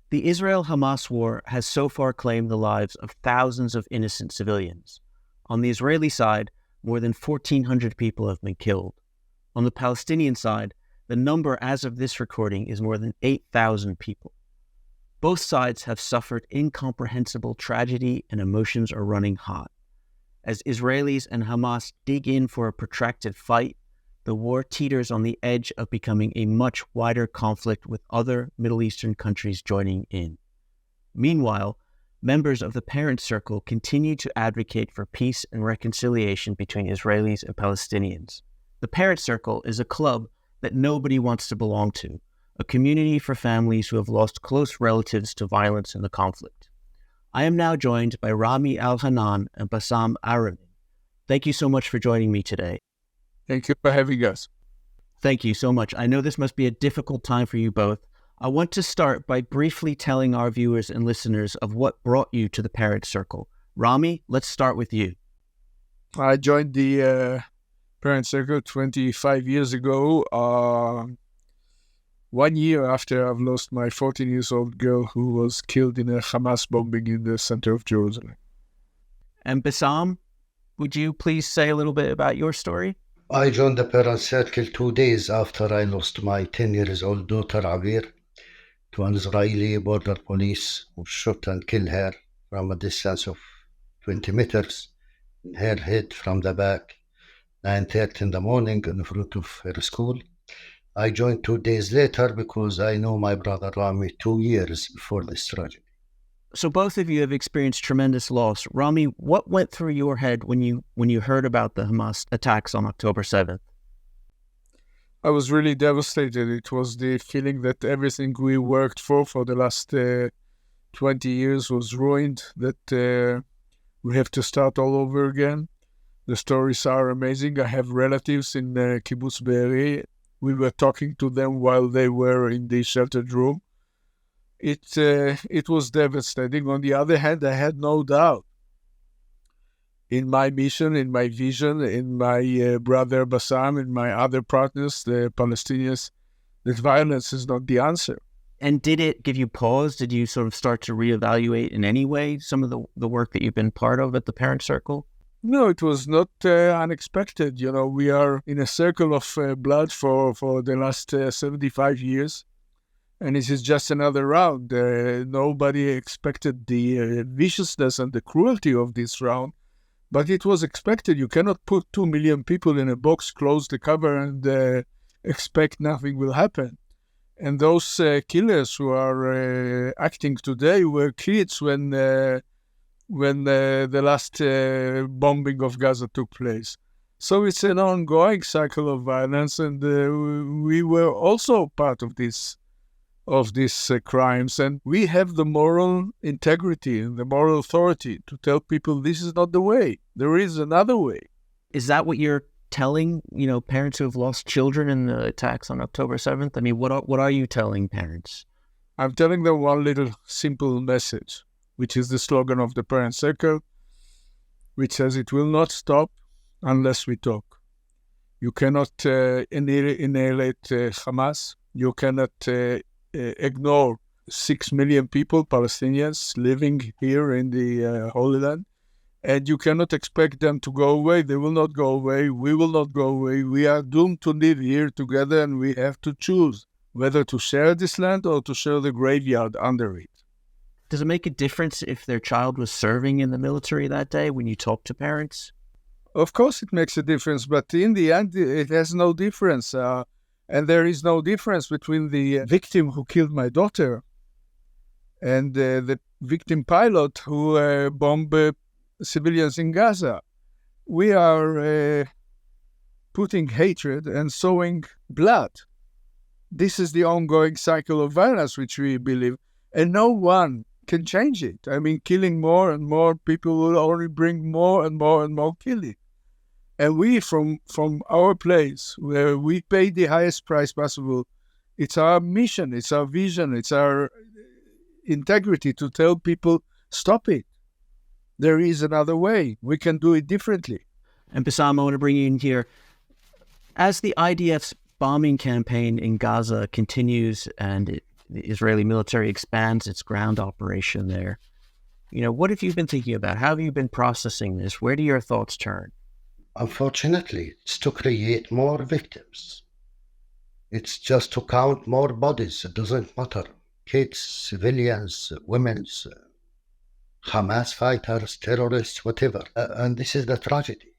The Israel-Hamas war has so far claimed the lives of thousands of innocent civilians. On the Israeli side, more than 1,400 people have been killed. On the Palestinian side, the number as of this recording is more than 8,000 people. Both sides have suffered incomprehensible tragedy and emotions are running hot. As Israelis and Hamas dig in for a protracted fight, the war teeters on the edge of becoming a much wider conflict with other Middle Eastern countries joining in. Meanwhile, members of the Parent Circle continue to advocate for peace and reconciliation between Israelis and Palestinians. The Parent Circle is a club that nobody wants to belong to, a community for families who have lost close relatives to violence in the conflict. I am now joined by Rami Elhanan and Bassam Aramin. Thank you so much for joining me today. Thank you for having us. Thank you so much. I know this must be a difficult time for you both. I want to start by briefly telling our viewers and listeners of what brought you to the Parent Circle. Rami, let's start with you. I joined the Parent Circle 25 years ago, 1 year after I've lost my 14-year-old girl who was killed in a Hamas bombing in the center of Jerusalem. And Bassam, would you please say a little bit about your story? I joined the Parent Circle 2 days after I lost my 10-year-old daughter, Abir, to an Israeli border police who shot and killed her from a distance of 20 meters in her head from the back, 9:30 in the morning in front of her school. I joined 2 days later because I know my brother Rami 2 years before this tragedy. So both of you have experienced tremendous loss. Rami, what went through your head when you heard about the Hamas attacks on October 7th? I was really devastated. It was the feeling that everything we worked for the last 20 years was ruined, that we have to start all over again. The stories are amazing. I have relatives in Kibbutz Be'eri. We were talking to them while they were in the sheltered room. It was devastating. On the other hand, I had no doubt in my mission, in my vision, in my brother Bassam, in my other partners, the Palestinians, that violence is not the answer. And did it give you pause? Did you sort of start to reevaluate in any way some of the work that you've been part of at the Parent Circle? No, it was not unexpected. You know, we are in a circle of blood for the last 75 years. And this is just another round. Nobody expected the viciousness and the cruelty of this round, but it was expected. You cannot put 2 million people in a box, close the cover, and expect nothing will happen. And those killers who are acting today were kids when the last bombing of Gaza took place. So it's an ongoing cycle of violence, and we were also part of these crimes, and we have the moral integrity and the moral authority to tell people this is not the way. There is another way. Is that what you're telling, parents who have lost children in the attacks on October 7th? I mean, what are you telling parents? I'm telling them one little simple message, which is the slogan of the Parent Circle, which says it will not stop unless we talk. You cannot annihilate Hamas. You cannot ignore 6 million people, Palestinians, living here in the Holy Land. And you cannot expect them to go away. They will not go away. We will not go away. We are doomed to live here together, and we have to choose whether to share this land or to share the graveyard under it. Does it make a difference if their child was serving in the military that day when you talk to parents? Of course it makes a difference, but in the end, it has no difference. And there is no difference between the victim who killed my daughter and the victim pilot who bombed civilians in Gaza. We are putting hatred and sowing blood. This is the ongoing cycle of violence which we believe, and no one can change it. I mean, killing more and more people will only bring more and more and more killing. And we, from our place, where we pay the highest price possible, it's our mission, it's our vision, it's our integrity to tell people, stop it. There is another way. We can do it differently. And Bassam, I want to bring you in here. As the IDF's bombing campaign in Gaza continues and the Israeli military expands its ground operation there. What have you been thinking about? How have you been processing this? Where do your thoughts turn? Unfortunately, it's to create more victims. It's just to count more bodies. It doesn't matter. Kids, civilians, women, Hamas fighters, terrorists, whatever. And this is the tragedy.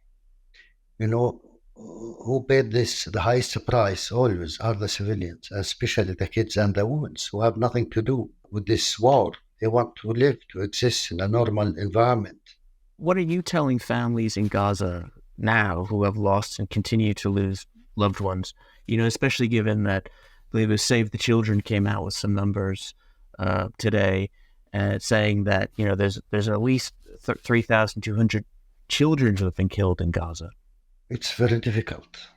Who paid this the highest price always are the civilians, especially the kids and the women who have nothing to do with this war. They want to live, to exist in a normal environment. What are you telling families in Gaza now who have lost and continue to lose loved ones? Especially given that I believe it was Save the Children came out with some numbers today, saying that there's at least 3,200 children who have been killed in Gaza. It's very difficult.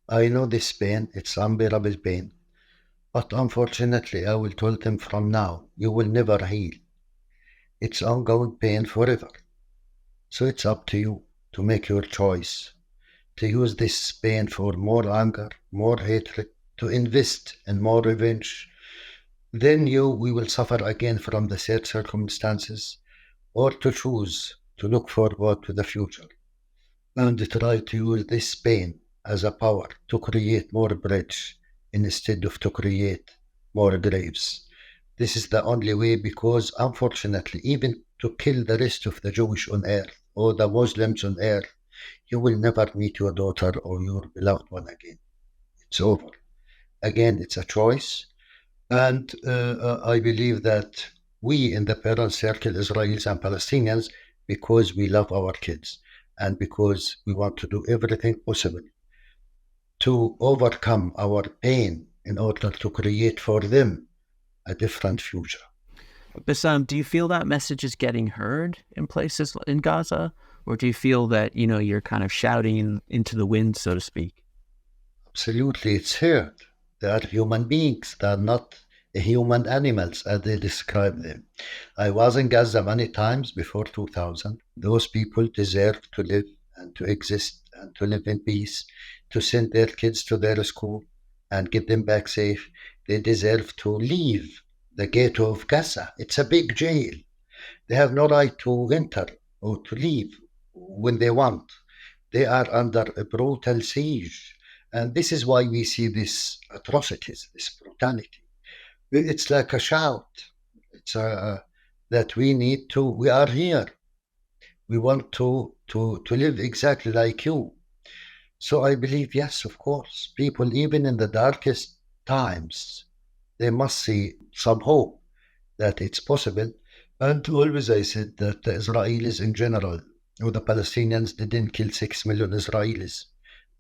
I know this pain. It's unbearable pain. But unfortunately, I will tell them from now, you will never heal. It's ongoing pain forever. So it's up to you to make your choice, to use this pain for more anger, more hatred, to invest in more revenge. Then we will suffer again from the sad circumstances, or to choose to look forward to the future and try to use this pain as a power to create more bridge instead of to create more graves. This is the only way, because unfortunately, even to kill the rest of the Jewish on earth or the Muslims on earth, you will never meet your daughter or your beloved one again. It's over. Again, it's a choice. And I believe that we in the parent circle, Israelis and Palestinians, because we love our kids and because we want to do everything possible to overcome our pain in order to create for them a different future. Bassam, do you feel that message is getting heard in places in Gaza? Or do you feel that, you're kind of shouting into the wind, so to speak? Absolutely, it's heard. They are human beings. They are not human animals, as they describe them. I was in Gaza many times before 2000. Those people deserve to live and to exist and to live in peace, to send their kids to their school and get them back safe. They deserve to leave the ghetto of Gaza. It's a big jail. They have no right to enter or to leave when they want. They are under a brutal siege. And this is why we see these atrocities, this brutality. It's like a shout. It's that we are here. We want to live exactly like you. So I believe, yes, of course, people, even in the darkest times, they must see some hope that it's possible. And always I said that the Israelis in general, or the Palestinians, didn't kill 6 million Israelis.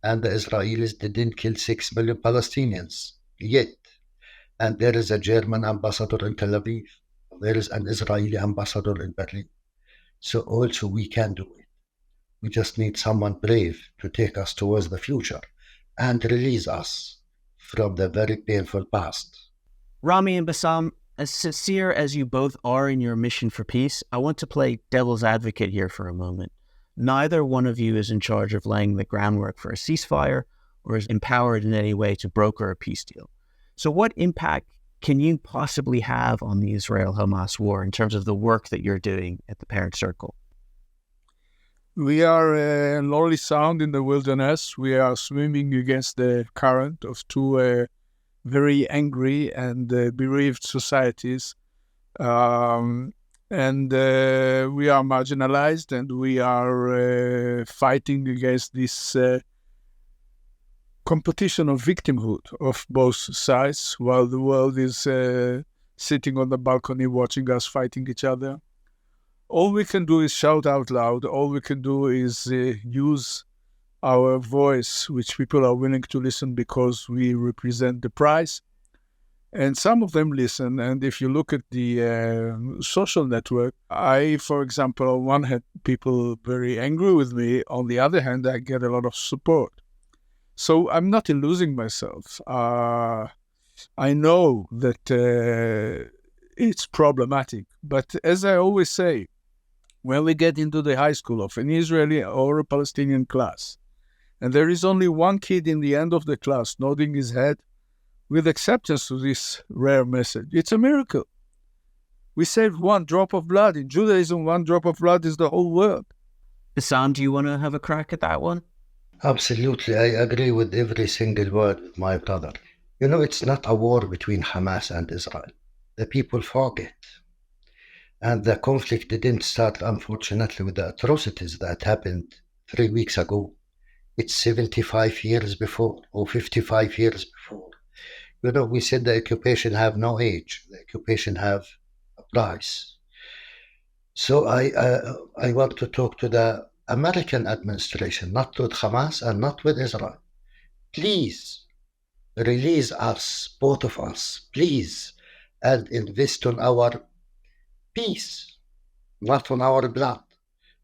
And the Israelis didn't kill 6 million Palestinians yet. And there is a German ambassador in Tel Aviv. There is an Israeli ambassador in Berlin. So also we can do it. We just need someone brave to take us towards the future and release us from the very painful past. Rami and Bassam, as sincere as you both are in your mission for peace, I want to play devil's advocate here for a moment. Neither one of you is in charge of laying the groundwork for a ceasefire or is empowered in any way to broker a peace deal. So what impact can you possibly have on the Israel-Hamas war in terms of the work that you're doing at the Parent Circle? We are a lonely sound in the wilderness. We are swimming against the current of two very angry and bereaved societies. And we are marginalized, and we are fighting against this competition of victimhood of both sides, while the world is sitting on the balcony watching us fighting each other. All we can do is shout out loud. All we can do is use our voice, which people are willing to listen because we represent the price. And some of them listen. And if you look at the social network, for example, on one hand, people very angry with me. On the other hand, I get a lot of support. So I'm not illusioning myself. I know that it's problematic. But as I always say, when we get into the high school of an Israeli or a Palestinian class, and there is only one kid in the end of the class nodding his head with acceptance to this rare message. It's a miracle. We saved one drop of blood. In Judaism, one drop of blood is the whole world. Bassam, do you want to have a crack at that one? Absolutely, I agree with every single word with my brother. It's not a war between Hamas and Israel. The people forget. And the conflict didn't start, unfortunately, with the atrocities that happened 3 weeks ago. It's 75 years before, or 55 years before. We said the occupation have no age. The occupation have a price. So I want to talk to the American administration, not with Hamas and not with Israel. Please release us, both of us, please, and invest on our peace, not on our blood.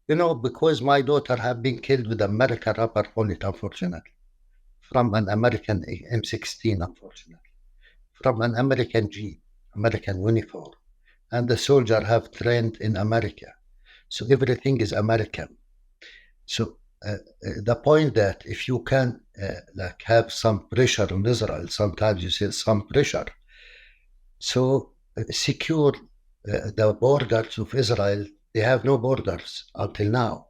Because my daughter have been killed with American rubber bullet, unfortunately, from an American M16, unfortunately, from an American Jeep, American uniform, and the soldier have trained in America. So everything is American. So the point that if you can have some pressure on Israel, sometimes you say some pressure, so secure the borders of Israel. They have no borders until now.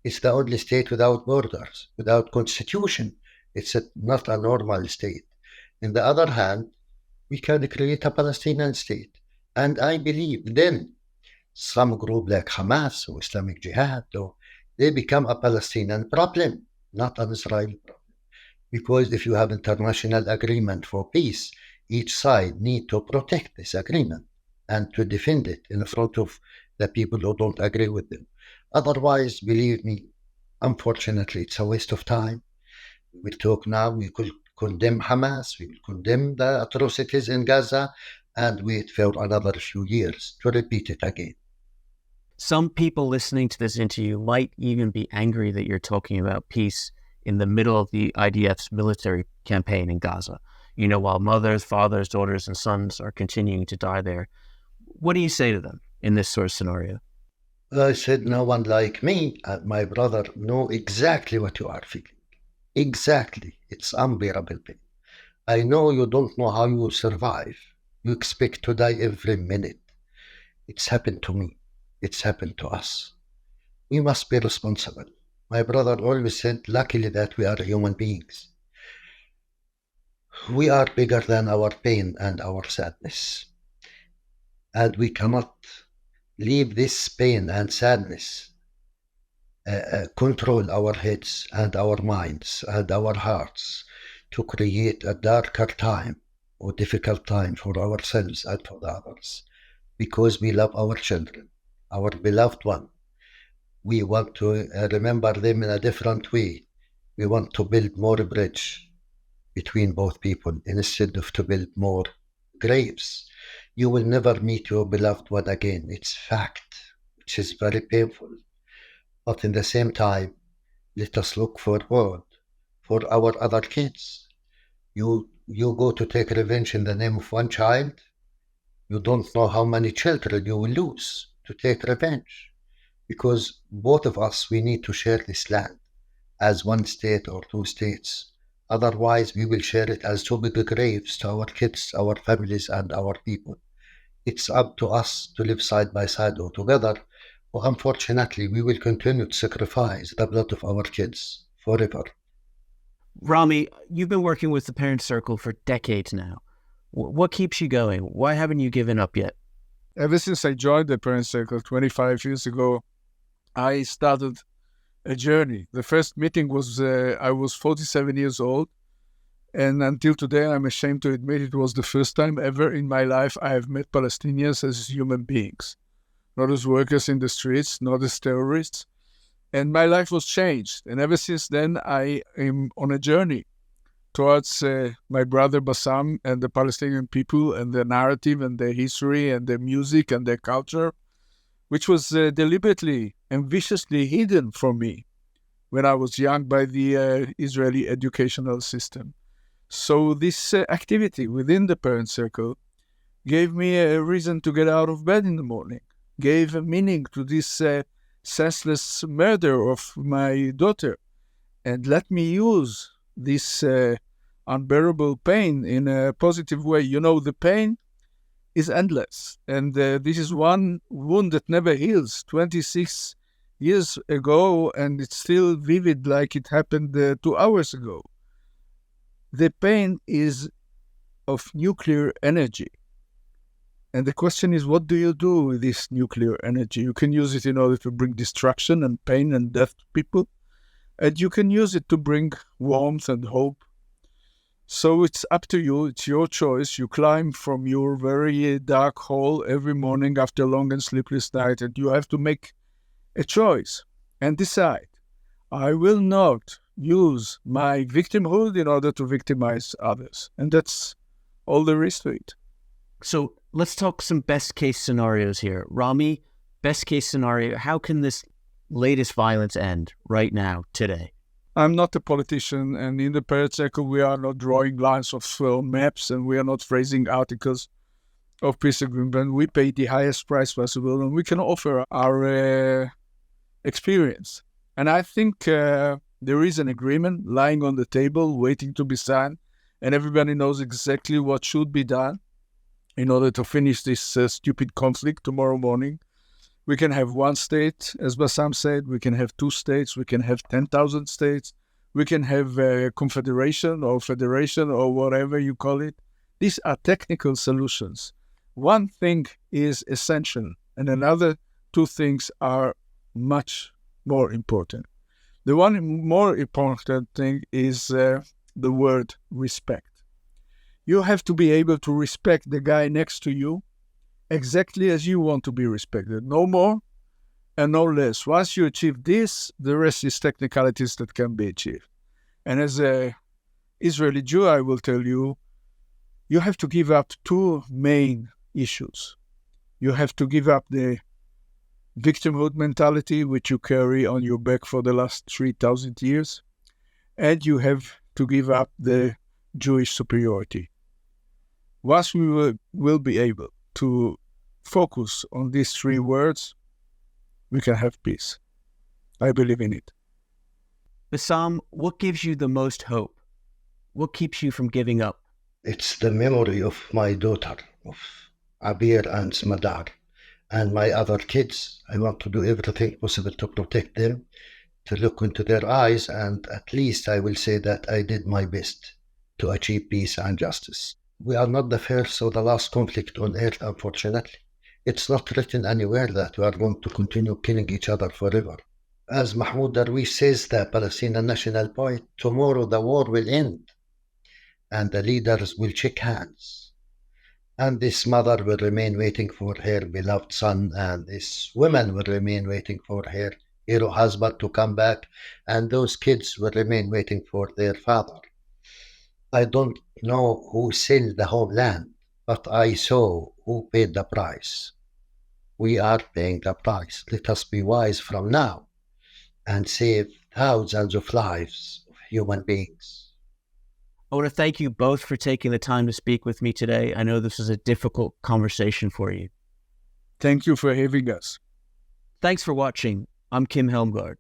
It's the only state without borders, without constitution. It's not a normal state. On the other hand, we can create a Palestinian state. And I believe then some group like Hamas or Islamic Jihad, they become a Palestinian problem, not an Israeli problem. Because if you have international agreement for peace, each side need to protect this agreement and to defend it in front of the people who don't agree with them. Otherwise, believe me, unfortunately, it's a waste of time. We will talk now, we could condemn Hamas, we will condemn the atrocities in Gaza, and wait for another few years to repeat it again. Some people listening to this interview might even be angry that you're talking about peace in the middle of the IDF's military campaign in Gaza, while mothers, fathers, daughters, and sons are continuing to die there. What do you say to them in this sort of scenario? I said, no one like me and my brother know exactly what you are feeling. Exactly. It's unbearable pain. I know you don't know how you survive. You expect to die every minute. It's happened to me. It's happened to us. We must be responsible. My brother always said, luckily that we are human beings. We are bigger than our pain and our sadness. And we cannot leave this pain and sadness control our heads and our minds and our hearts to create a darker time or difficult time for ourselves and for the others, because we love our children, our beloved one. We want to remember them in a different way. We want to build more bridge between both people instead of to build more graves. You will never meet your beloved one again. It's fact, which is very painful. But in the same time, let us look forward for our other kids. You go to take revenge in the name of one child. You don't know how many children you will lose to take revenge. Because both of us, we need to share this land as one state or two states. Otherwise, we will share it as two big graves to our kids, our families, and our people. It's up to us to live side by side or together. Or unfortunately, we will continue to sacrifice the blood of our kids forever. Rami, you've been working with the Parent Circle for decades now. What keeps you going? Why haven't you given up yet? Ever since I joined the Parent Circle 25 years ago, I started a journey. The first meeting was, I was 47 years old. And until today, I'm ashamed to admit it was the first time ever in my life I have met Palestinians as human beings. Not as workers in the streets, not as terrorists. And my life was changed. And ever since then, I am on a journey towards my brother Bassam and the Palestinian people and their narrative and their history and their music and their culture, which was deliberately and viciously hidden from me when I was young by the Israeli educational system. So this activity within the Parent Circle gave me a reason to get out of bed in the morning, gave a meaning to this senseless murder of my daughter, and let me use this unbearable pain in a positive way. You know, the pain is endless. And this is one wound that never heals. 26 years ago, and it's still vivid like it happened 2 hours ago. The pain is of nuclear energy. And the question is, what do you do with this nuclear energy? You can use it in order to bring destruction and pain and death to people. And you can use it to bring warmth and hope. So it's up to you. It's your choice. You climb from your very dark hole every morning after a long and sleepless night, and you have to make a choice and decide. I will not use my victimhood in order to victimize others. And that's all there is to it. So let's talk some best case scenarios here. Rami, best case scenario, how can this latest violence end right now, today? I'm not a politician, and in the Paris Circle we are not drawing lines of maps, and we are not phrasing articles of peace agreement. We pay the highest price possible, and we can offer our experience. And I think there is an agreement lying on the table waiting to be signed, and everybody knows exactly what should be done in order to finish this stupid conflict tomorrow morning. We can have one state, as Bassam said. We can have 2 states. We can have 10,000 states. We can have a confederation or federation or whatever you call it. These are technical solutions. One thing is essential, and another 2 things are much more important. The one more important thing is the word respect. You have to be able to respect the guy next to you exactly as you want to be respected. No more and no less. Once you achieve this, the rest is technicalities that can be achieved. And as an Israeli Jew, I will tell you, you have to give up 2 main issues. You have to give up the victimhood mentality, which you carry on your back for the last 3,000 years, and you have to give up the Jewish superiority. Once we will be able to focus on these 3 words, we can have peace. I believe in it. Bassam, what gives you the most hope? What keeps you from giving up? It's the memory of my daughter, of Abir and Smadar, and my other kids. I want to do everything possible to protect them, to look into their eyes, and at least I will say that I did my best to achieve peace and justice. We are not the first or the last conflict on earth, unfortunately. It's not written anywhere that we are going to continue killing each other forever. As Mahmoud Darwish says, the Palestinian national poet, tomorrow the war will end and the leaders will shake hands. And this mother will remain waiting for her beloved son, and this woman will remain waiting for her hero husband to come back, and those kids will remain waiting for their father. I don't know who sold the homeland, but I saw who paid the price. We are paying the price. Let us be wise from now and save thousands of lives of human beings. I want to thank you both for taking the time to speak with me today. I know this was a difficult conversation for you. Thank you for having us. Thanks for watching. I'm Hjelmgaard.